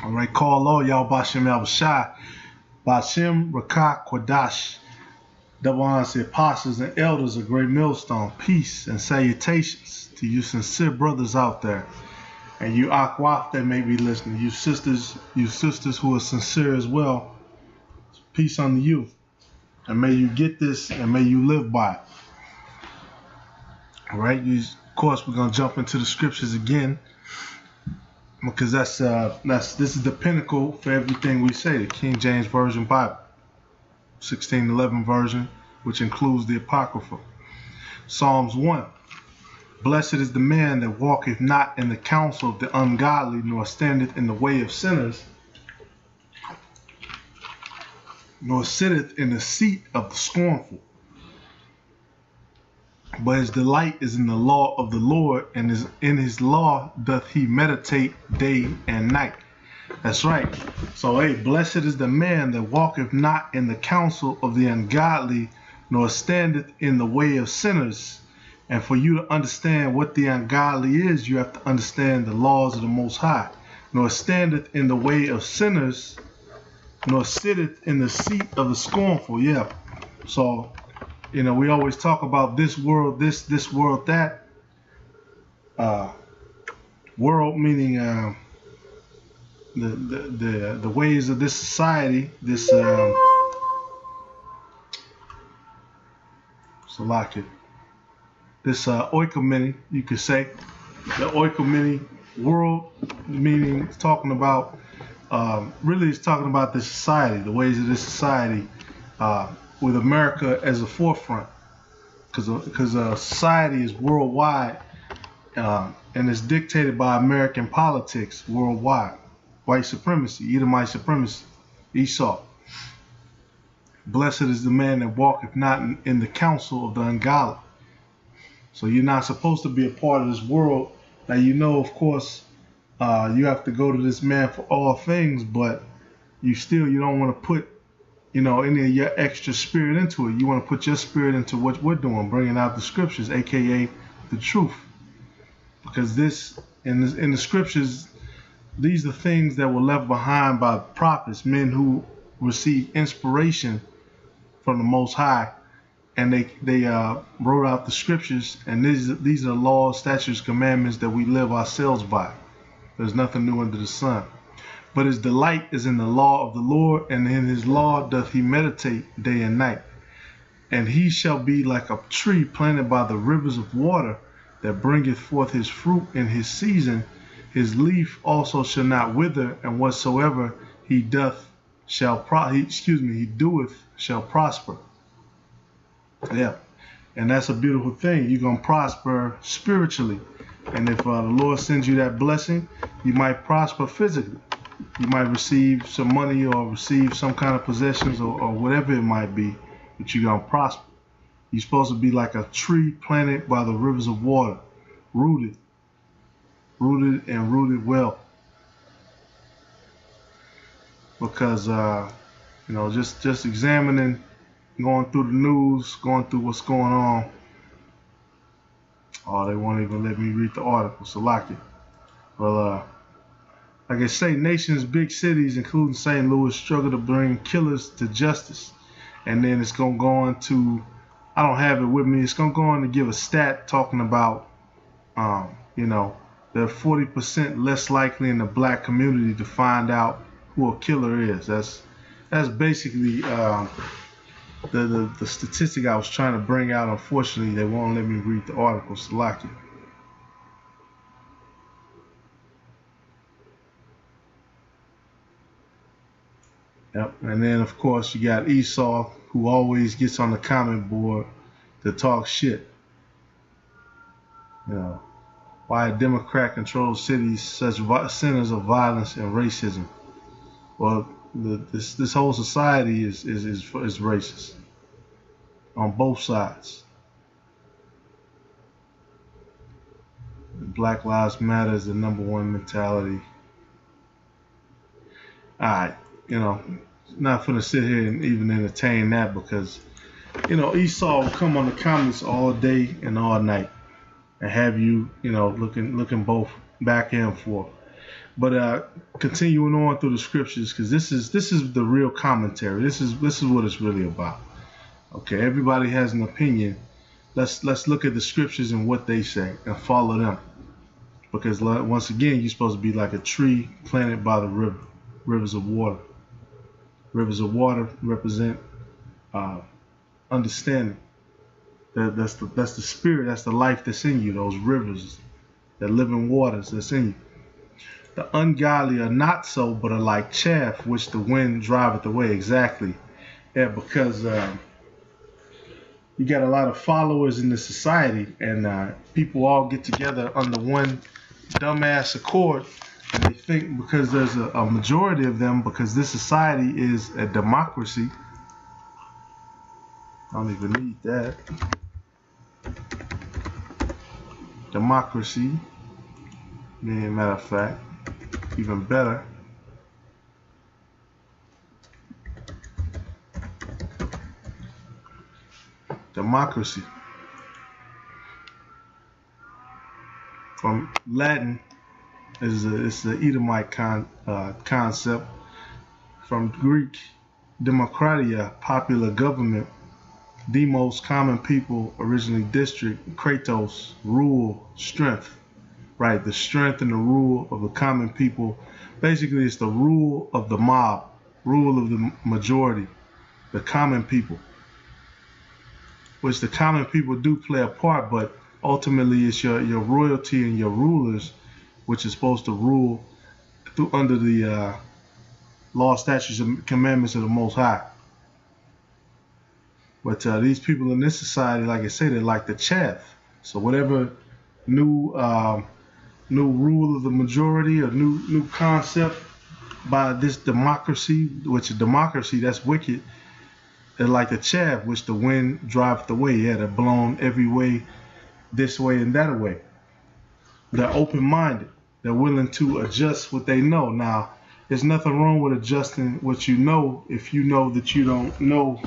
All right, call all y'all Bashem Yahushai, Bashem Rakah Kwadash. Double honors the apostles and elders of Great Millstone. Peace and salutations to you sincere brothers out there. And you Akwaf that may be listening. You sisters who are sincere as well. Peace unto you. And may you get this and may you live by it. All right, of course we're gonna jump into the scriptures again. Because this is the pinnacle for everything we say. The King James Version Bible, 1611 version, which includes the Apocrypha. Psalms 1. Blessed is the man that walketh not in the counsel of the ungodly, nor standeth in the way of sinners, nor sitteth in the seat of the scornful. But his delight is in the law of the Lord, and in his law doth he meditate day and night. That's right. So, hey, blessed is the man that walketh not in the counsel of the ungodly, nor standeth in the way of sinners. And for you to understand what the ungodly is, you have to understand the laws of the Most High. Nor standeth in the way of sinners, nor sitteth in the seat of the scornful. Yeah. So, you know, we always talk about this world, this world, that. World meaning the ways of this society, this this oikomany, you could say. The oikomany world, meaning it's talking about really it's talking about the society, the ways of this society. With America as a forefront, because society is worldwide and is dictated by American politics worldwide. White supremacy, Edomite supremacy, Esau. Blessed is the man that walketh not in the counsel of the ungodly. So you're not supposed to be a part of this world. Now you know, of course, you have to go to this man for all things, but you don't want to put any of your extra spirit into it. You want to put your spirit into what we're doing, bringing out the scriptures, aka the truth. Because in the scriptures, these are things that were left behind by prophets, men who received inspiration from the Most High, and they wrote out the scriptures. And these are laws, statutes, commandments that we live ourselves by. There's nothing new under the sun. But his delight is in the law of the Lord, and in his law doth he meditate day and night. And he shall be like a tree planted by the rivers of water, that bringeth forth his fruit in his season. His leaf also shall not wither, and whatsoever he doeth shall prosper. Yeah, and that's a beautiful thing. You're gonna prosper spiritually, and if the Lord sends you that blessing, you might prosper physically. You might receive some money or receive some kind of possessions or whatever it might be, but you're going to prosper. You're supposed to be like a tree planted by the rivers of water, rooted and rooted well. Because, just examining, going through the news, going through what's going on. Oh, they won't even let me read the article, so like it. Well, like I say, nations, big cities, including St. Louis, struggle to bring killers to justice. And then it's going to go on to, I don't have it with me, it's going to go on to give a stat talking about, they're 40% less likely in the black community to find out who a killer is. That's basically the statistic I was trying to bring out. Unfortunately, they won't let me read the article, so like it. Yep. And then, of course, you got Esau, who always gets on the comment board to talk shit. Why a Democrat-controlled cities such centers of violence and racism? Well, this whole society is racist on both sides. Black Lives Matter is the #1 mentality. All right. Not finna sit here and even entertain that, because, Esau will come on the comments all day and all night and have you, looking both back and forth. But continuing on through the scriptures, because this is the real commentary. This is what it's really about. Okay, everybody has an opinion. Let's look at the scriptures and what they say and follow them. Because once again, you're supposed to be like a tree planted by the rivers of water. Rivers of water represent understanding. That's the spirit. That's the life that's in you. Those rivers, that living waters that's in you. The ungodly are not so, but are like chaff, which the wind driveth away. Exactly. Yeah, because you got a lot of followers in the society, and people all get together under one dumbass accord, and they think because there's a majority of them, because this society is a democracy. I don't even need that. Democracy. Matter of fact, even better. Democracy. From Latin, it's the Edomite concept. From Greek, demokratia, popular government. Demos, common people, originally district. Kratos, rule, strength. Right, the strength and the rule of the common people. Basically, it's the rule of the mob, rule of the majority, the common people. Which the common people do play a part, but ultimately it's your royalty and your rulers, which is supposed to rule through under the law, statutes, and commandments of the Most High. But these people in this society, like I say, they're like the chaff. So whatever new rule of the majority, or new concept by this democracy, which is democracy, that's wicked. They're like the chaff, which the wind driveth away. Yeah, they're blown every way, this way and that way. They're open-minded. They're willing to adjust what they know. Now, there's nothing wrong with adjusting what you know if you know that you don't know,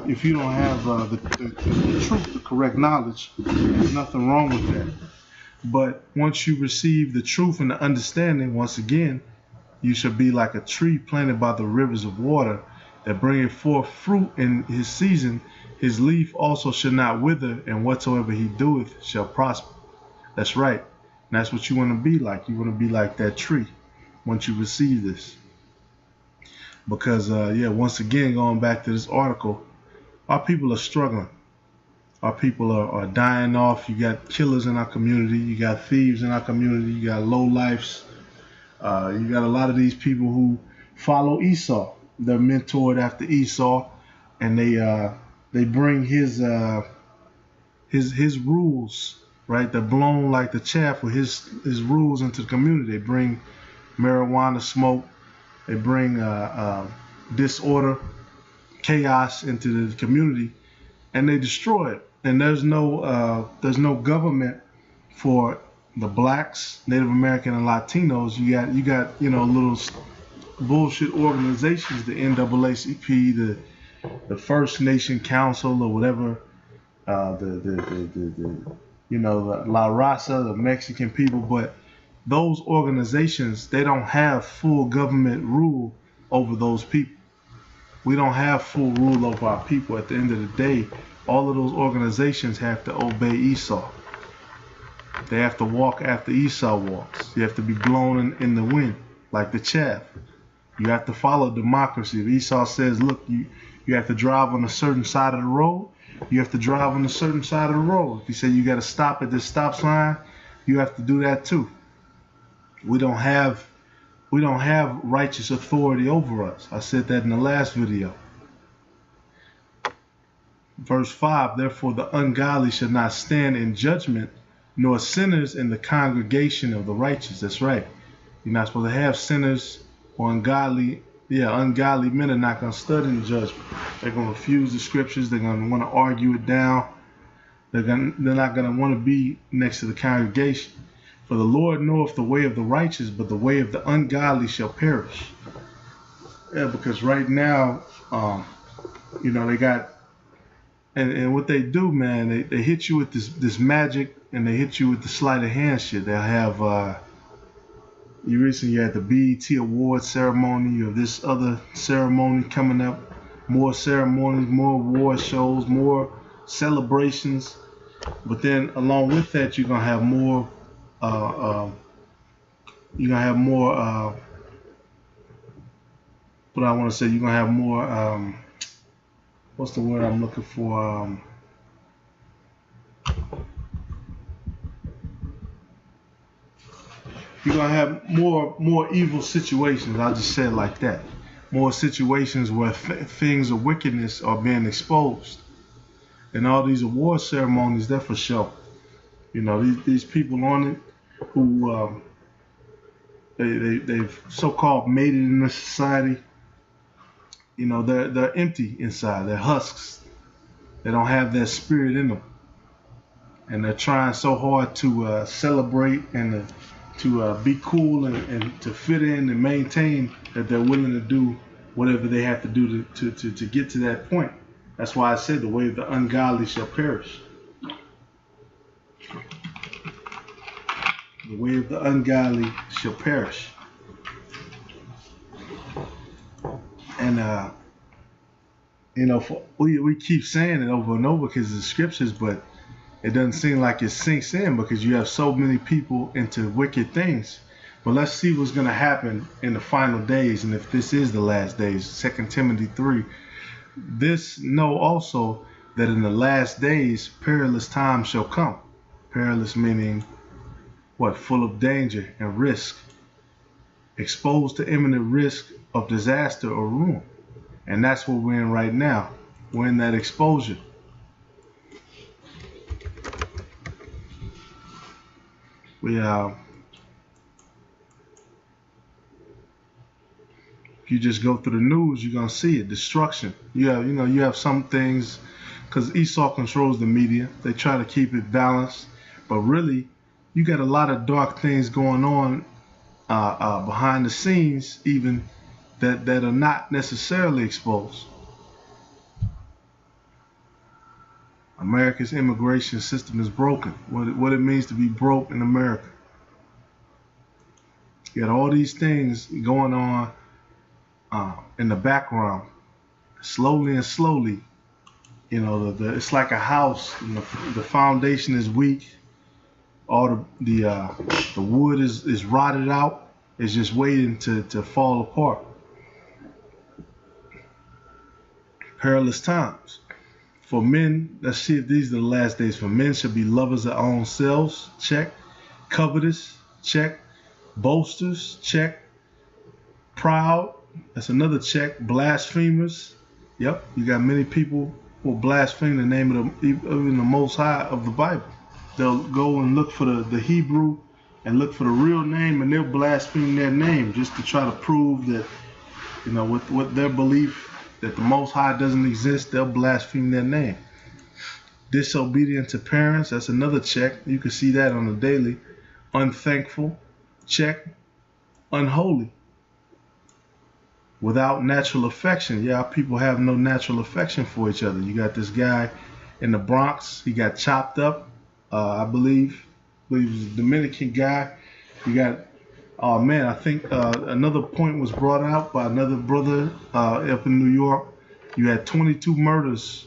if you don't have the truth, the correct knowledge. There's nothing wrong with that. But once you receive the truth and the understanding, once again, you should be like a tree planted by the rivers of water that bringeth forth fruit in his season. His leaf also shall not wither, and whatsoever he doeth shall prosper. That's right. And that's what you want to be like. You want to be like that tree once you receive this. Because, once again, going back to this article, our people are struggling. Our people are dying off. You got killers in our community. You got thieves in our community. You got lowlifes. You got a lot of these people who follow Esau. They're mentored after Esau, and they bring his rules, right? They're blown like the chaff with his rules into the community. They bring marijuana smoke. They bring disorder, chaos into the community, and they destroy it. And there's no government for the blacks, Native American, and Latinos. You got little bullshit organizations, the NAACP, the First Nation Council, or whatever, the La Raza, the Mexican people. But those organizations, they don't have full government rule over those people. We don't have full rule over our people. At the end of the day, all of those organizations have to obey Esau. They have to walk after Esau walks. You have to be blown in the wind like the chaff. You have to follow democracy. If Esau says, look, you have to drive on a certain side of the road, you have to drive on a certain side of the road. If he said you got to stop at this stop sign, you have to do that too. We don't have righteous authority over us. I said that in the last video. Verse 5, therefore the ungodly shall not stand in judgment, nor sinners in the congregation of the righteous. That's right. You're not supposed to have sinners or ungodly men are not going to study in judgment. They're going to refuse the scriptures. They're going to want to argue it down. They're not going to want to be next to the congregation. For the Lord knoweth the way of the righteous, but the way of the ungodly shall perish. Yeah, because right now, they got, and what they do, man, they hit you with this magic, and they hit you with the sleight of hand shit. They'll have, You recently had the BET Award ceremony or this other ceremony coming up. More ceremonies, more award shows, more celebrations. But then along with that, you're gonna have more. You're gonna have more. What I want to say, you're gonna have more. What's the word I'm looking for? You're gonna have more evil situations. I'll just say it like that. More situations where things of wickedness are being exposed. And all these award ceremonies, they're for show. You know, these people on it who they've so-called made it in this society. You know, they're empty inside. They're husks. They don't have that spirit in them, and they're trying so hard to celebrate and to be cool and to fit in and maintain that they're willing to do whatever they have to do to get to that point. That's why I said the way of the ungodly shall perish. The way of the ungodly shall perish. And you know, we keep saying it over and over because of the scriptures, but it doesn't seem like it sinks in because you have so many people into wicked things. But let's see what's going to happen in the final days, and if this is the last days. 2 Timothy 3. This know also that in the last days perilous times shall come. Perilous meaning what? Full of danger and risk. Exposed to imminent risk of disaster or ruin. And that's what we're in right now. We're in that exposure. If you just go through the news, you're gonna see it. Destruction. You have some things, because Esau controls the media. They try to keep it balanced, but really, you got a lot of dark things going on behind the scenes, even that are not necessarily exposed. America's immigration system is broken. What it means to be broke in America. You got all these things going on in the background, slowly and slowly. You know, it's like a house. And the foundation is weak. All the wood is rotted out. It's just waiting to fall apart. Perilous times. For men, let's see if these are the last days. For men shall be lovers of their own selves, check. Covetous, check. Boasters, check. Proud, that's another check. Blasphemers, yep. You got many people who blaspheme the name of even the Most High of the Bible. They'll go and look for the Hebrew and look for the real name, and they'll blaspheme their name just to try to prove that, you know, with their belief that the Most High doesn't exist, they'll blaspheme their name. Disobedient to parents, that's another check. You can see that on the daily. Unthankful, check. Unholy. Without natural affection. Yeah, people have no natural affection for each other. You got this guy in the Bronx. He got chopped up, I believe he was a Dominican guy. You got, oh man, I think another point was brought out by another brother up in New York. You had 22 murders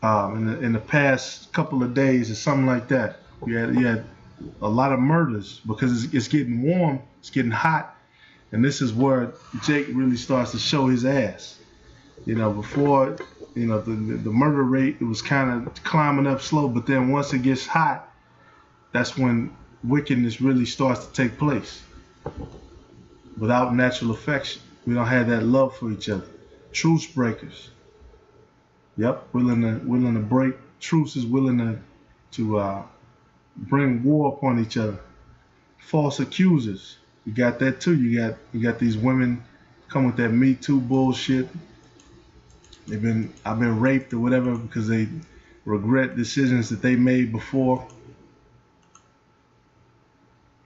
in the past couple of days or something like that. You had a lot of murders because it's getting warm, it's getting hot, and this is where Jake really starts to show his ass. You know, before, you know, the murder rate, it was kind of climbing up slow, but then once it gets hot, that's when wickedness really starts to take place. Without natural affection, we don't have that love for each other. Truce breakers. Yep, willing to break truces, willing to bring war upon each other. False accusers. You got that too. You got these women come with that Me Too bullshit. I've been raped or whatever because they regret decisions that they made before.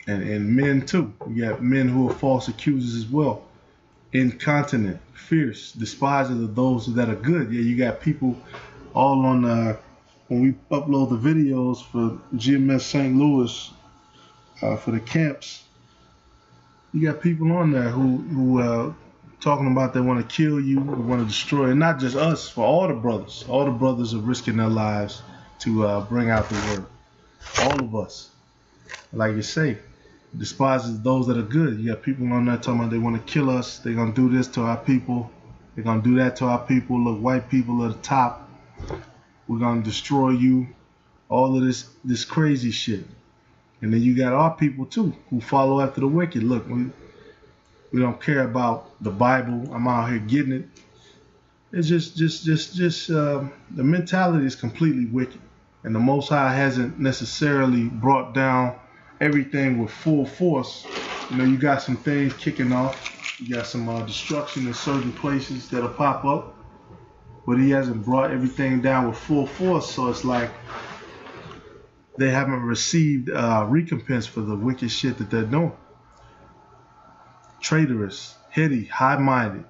And men too. You got men who are false accusers as well. Incontinent, fierce, despisers of those that are good. Yeah, you got people all on when we upload the videos for GMS St. Louis for the camps. You got people on there who talking about they want to kill you, they want to destroy, and not just us, for all the brothers. All the brothers are risking their lives to bring out the word. All of us, like you say, despises those that are good. You got people on there talking about they want to kill us. They're gonna do this to our people. They're gonna do that to our people. Look, white people at the top. We're gonna destroy you. All of this crazy shit. And then you got our people too, who follow after the wicked. Look, we don't care about the Bible. I'm out here getting it. It's just the mentality is completely wicked, and the Most High hasn't necessarily brought down everything with full force. You know, you got some things kicking off. You got some destruction in certain places that'll pop up, but He hasn't brought everything down with full force. So it's like they haven't received recompense for the wicked shit that they're doing. Traitorous, heady, high-minded.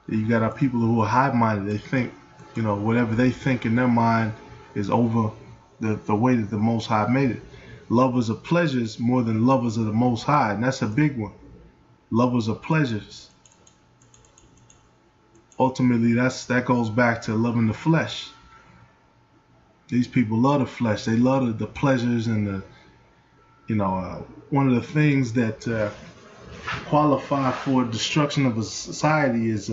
You got our people who are high-minded. They think, you know, whatever they think in their mind is over the way that the Most High made it. Lovers of pleasures more than lovers of the Most High, and that's a big one. Lovers of pleasures. Ultimately, that goes back to loving the flesh. These people love the flesh. They love the pleasures and the, you know, one of the things that qualify for destruction of a society is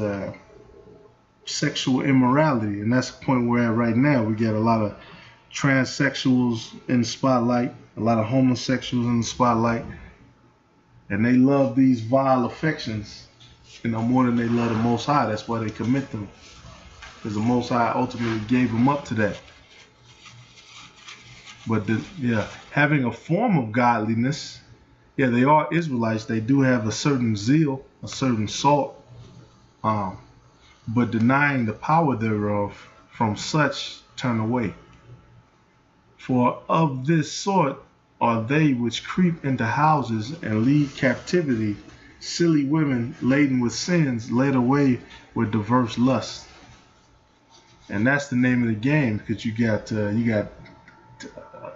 sexual immorality, and that's the point we're at right now. We got a lot of transsexuals in the spotlight, a lot of homosexuals in the spotlight, and they love these vile affections, you know, more than they love the Most High. That's why they commit them, because the Most High ultimately gave them up to that. But having a form of godliness, yeah, they are Israelites. They do have a certain zeal, a certain salt, but denying the power thereof, from such turn away. For of this sort are they which creep into houses and lead captivity silly women laden with sins, led away with diverse lusts. And that's the name of the game, because you got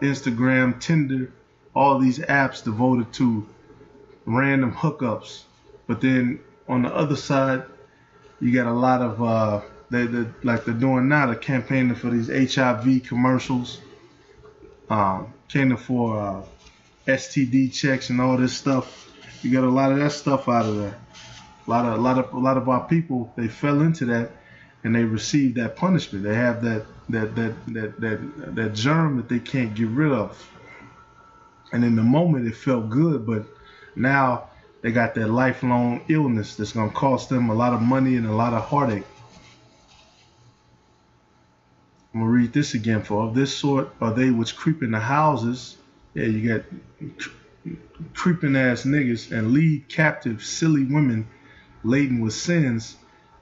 Instagram, Tinder, all these apps devoted to random hookups. But then on the other side, you got a lot of like they're doing now, they're campaigning for these HIV commercials, campaigning for STD checks and all this stuff. You got a lot of that stuff out of there. A lot of our people, they fell into that, and they received that punishment. They have that germ that they can't get rid of. And in the moment it felt good, but now they got that lifelong illness that's gonna cost them a lot of money and a lot of heartache. I'm gonna read this again. For of this sort are they which creep in the houses. Yeah, you got creeping ass niggas, and lead captive silly women laden with sins,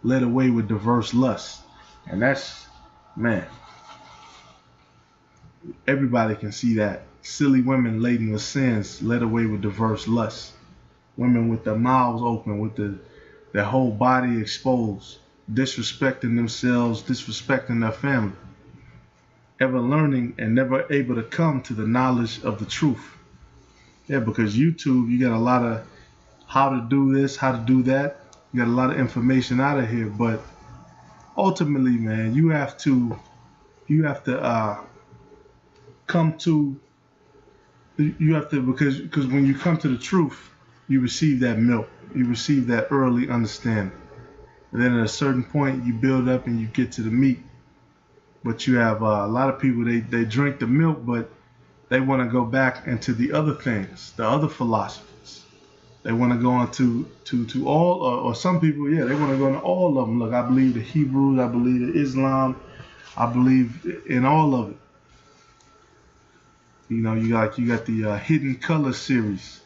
led away with diverse lusts. And that's, man, everybody can see that. Silly women laden with sins, led away with diverse lusts. Women with their mouths open, with their whole body exposed, disrespecting themselves, disrespecting their family. Ever learning and never able to come to the knowledge of the truth. Yeah, because YouTube, you got a lot of how to do this, how to do that. You got a lot of information out of here, but ultimately, man, you have to because when you come to the truth, you receive that milk, you receive that early understanding, and then at a certain point, you build up and you get to the meat. But you have a lot of people, they drink the milk, but they want to go back into the other things, the other philosophies. They want to go into to all, or some people, yeah, they want to go into all of them. Look, I believe the Hebrews, I believe in Islam, I believe in all of it. You know, you got the Hidden Color series,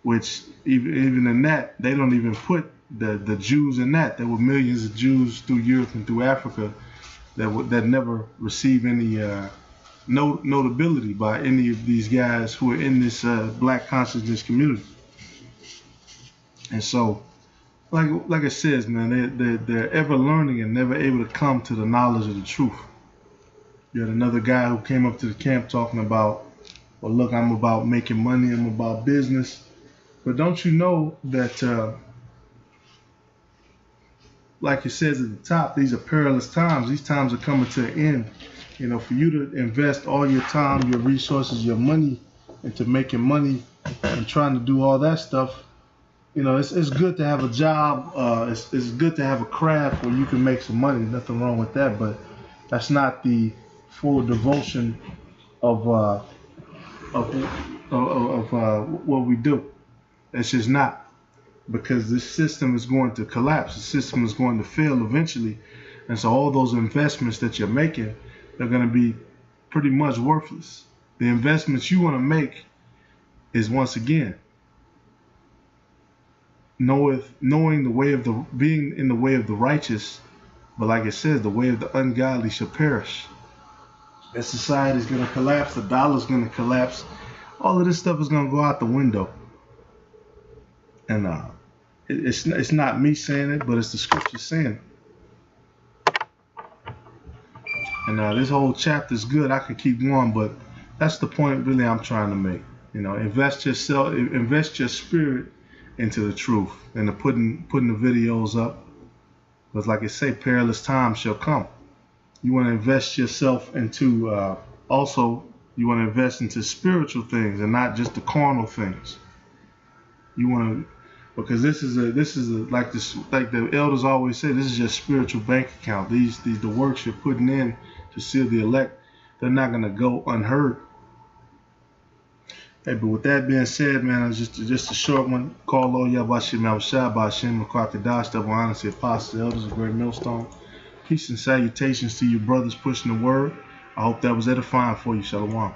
which even in that, they don't even put the Jews in that. There were millions of Jews through Europe and through Africa that never receive any notability by any of these guys who are in this black consciousness community. And so, like it says, man, they're ever learning and never able to come to the knowledge of the truth. You had another guy who came up to the camp talking about, well, look, I'm about making money, I'm about business. But don't you know that, like it says at the top, these are perilous times. These times are coming to an end. You know, for you to invest all your time, your resources, your money into making money and trying to do all that stuff, you know, it's good to have a job. It's good to have a craft where you can make some money. Nothing wrong with that, but that's not the full devotion of what we do. It's just not, because this system is going to collapse. The system is going to fail eventually, and so all those investments that you're making, they're going to be pretty much worthless. The investments you want to make is, once again, knowing the way of being in the way of the righteous, but like it says, the way of the ungodly shall perish. That society is going to collapse. The dollar is going to collapse. All of this stuff is going to go out the window. And it's not me saying it, but it's the scripture saying it. And this whole chapter is good. I could keep going, but that's the point really I'm trying to make. You know, invest your spirit into the truth, and putting the videos up. Because like I say, perilous times shall come. You want to invest yourself into, also you want to invest into spiritual things and not just the carnal things. You want to, because this is like the elders always say, this is your spiritual bank account. These the works you're putting in to seal the elect, they're not going to go unheard. Hey, but with that being said, man, it's just a short one. Call Lord Yabashim Abashai, Bashim Kwakadash, double honesty, apostles, elders, a great millstone. Peace and salutations to you brothers pushing the word. I hope that was edifying for you. Shalom.